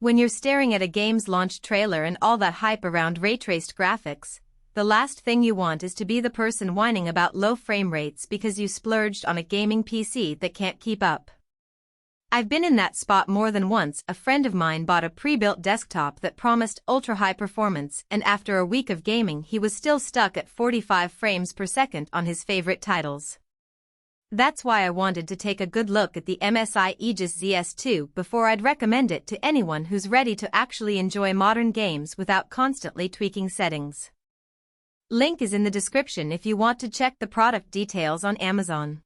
When you're staring at a game's launch trailer and all that hype around ray-traced graphics, the last thing you want is to be the person whining about low frame rates because you splurged on a gaming PC that can't keep up. I've been in that spot more than once. A friend of mine bought a pre-built desktop that promised ultra-high performance, and after a week of gaming he was still stuck at 45 frames per second on his favorite titles. That's why I wanted to take a good look at the msi Aegis ZS2 before I'd recommend it to anyone who's ready to actually enjoy modern games without constantly tweaking settings. Link is in the description if you want to check the product details on Amazon.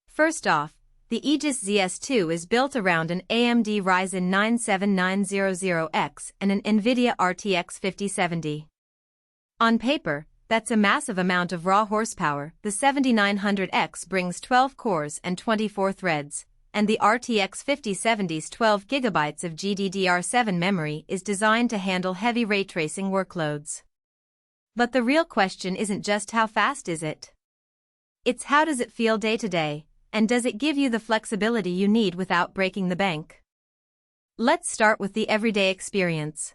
First off, the Aegis ZS2 is built around an AMD Ryzen 9 7900X and an NVIDIA RTX 5070. On paper, that's a massive amount of raw horsepower. The 7900X brings 12 cores and 24 threads, and the RTX 5070's 12 GB of GDDR5 memory is designed to handle heavy ray tracing workloads. But the real question isn't just how fast is it. It's how does it feel day to day, and does it give you the flexibility you need without breaking the bank? Let's start with the everyday experience.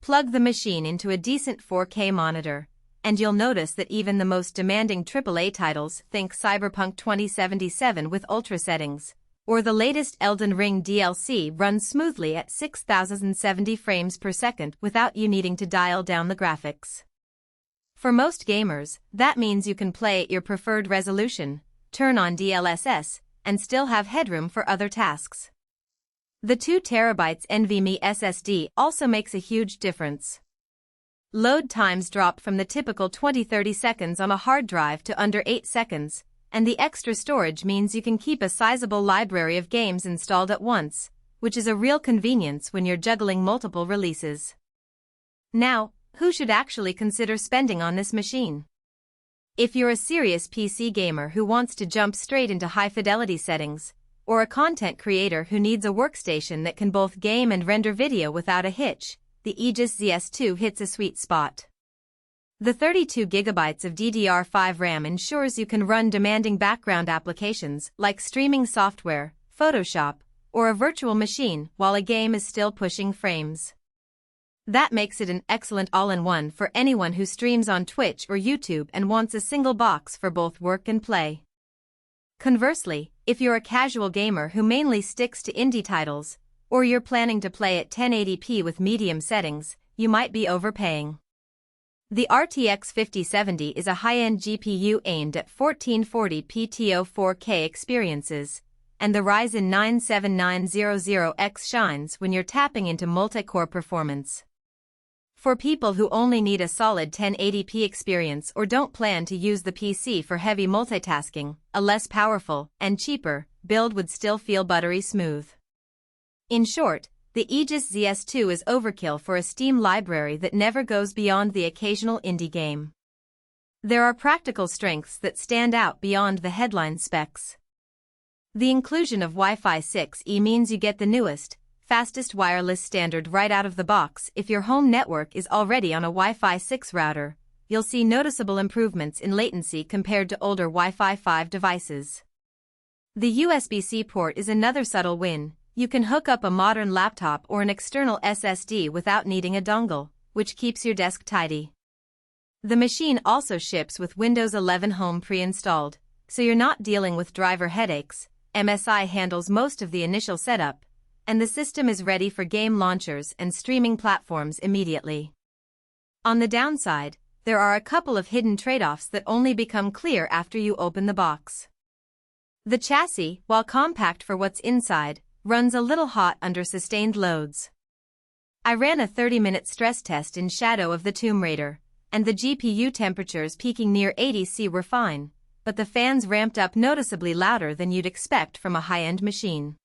Plug the machine into a decent 4K monitor, and you'll notice that even the most demanding AAA titles, think Cyberpunk 2077 with ultra settings, or the latest Elden Ring DLC, run smoothly at 6070 frames per second without you needing to dial down the graphics. For most gamers, that means you can play at your preferred resolution, turn on DLSS, and still have headroom for other tasks. The 2TB NVMe SSD also makes a huge difference. Load times drop from the typical 20-30 seconds on a hard drive to under 8 seconds, and the extra storage means you can keep a sizable library of games installed at once, which is a real convenience when you're juggling multiple releases. Now, who should actually consider spending on this machine? If you're a serious PC gamer who wants to jump straight into high-fidelity settings, or a content creator who needs a workstation that can both game and render video without a hitch, the Aegis ZS2 hits a sweet spot. The 32 GB of DDR5 RAM ensures you can run demanding background applications like streaming software, Photoshop, or a virtual machine while a game is still pushing frames. That makes it an excellent all-in-one for anyone who streams on Twitch or YouTube and wants a single box for both work and play. Conversely, if you're a casual gamer who mainly sticks to indie titles, or you're planning to play at 1080p with medium settings, you might be overpaying. The RTX 5070 is a high-end GPU aimed at 1440p TO 4K experiences, and the Ryzen 9 7900X shines when you're tapping into multi-core performance. For people who only need a solid 1080p experience or don't plan to use the PC for heavy multitasking, a less powerful and cheaper build would still feel buttery smooth. In short, the Aegis ZS2 is overkill for a Steam library that never goes beyond the occasional indie game. There are practical strengths that stand out beyond the headline specs. The inclusion of Wi-Fi 6E means you get the newest, fastest wireless standard right out of the box. If your home network is already on a Wi-Fi 6 router, you'll see noticeable improvements in latency compared to older Wi-Fi 5 devices. The USB-C port is another subtle win. You can hook up a modern laptop or an external SSD without needing a dongle, which keeps your desk tidy. The machine also ships with Windows 11 Home pre-installed, so you're not dealing with driver headaches. MSI handles most of the initial setup, and the system is ready for game launchers and streaming platforms immediately. On the downside, there are a couple of hidden trade-offs that only become clear after you open the box. The chassis, while compact for what's inside, runs a little hot under sustained loads. I ran a 30-minute stress test in Shadow of the Tomb Raider, and the GPU temperatures peaking near 80°C were fine, but the fans ramped up noticeably louder than you'd expect from a high-end machine.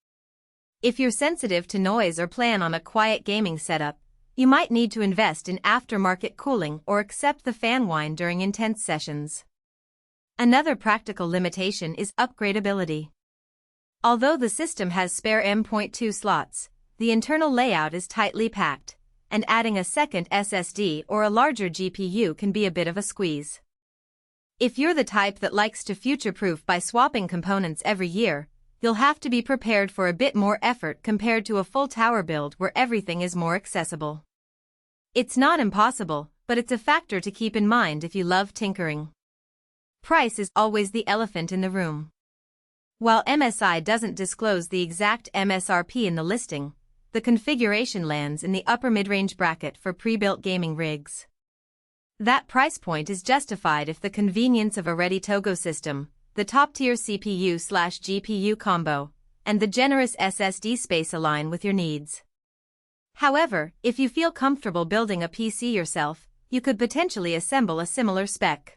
If you're sensitive to noise or plan on a quiet gaming setup, you might need to invest in aftermarket cooling or accept the fan whine during intense sessions. Another practical limitation is upgradability. Although the system has spare M.2 slots, the internal layout is tightly packed, and adding a second SSD or a larger GPU can be a bit of a squeeze. If you're the type that likes to future-proof by swapping components every year, you'll have to be prepared for a bit more effort compared to a full tower build where everything is more accessible. It's not impossible, but it's a factor to keep in mind if you love tinkering. Price is always the elephant in the room. While MSI doesn't disclose the exact MSRP in the listing, the configuration lands in the upper mid-range bracket for pre-built gaming rigs. That price point is justified if the convenience of a ready Togo system, the top-tier CPU/GPU combo, and the generous SSD space align with your needs. However, if you feel comfortable building a PC yourself, you could potentially assemble a similar spec.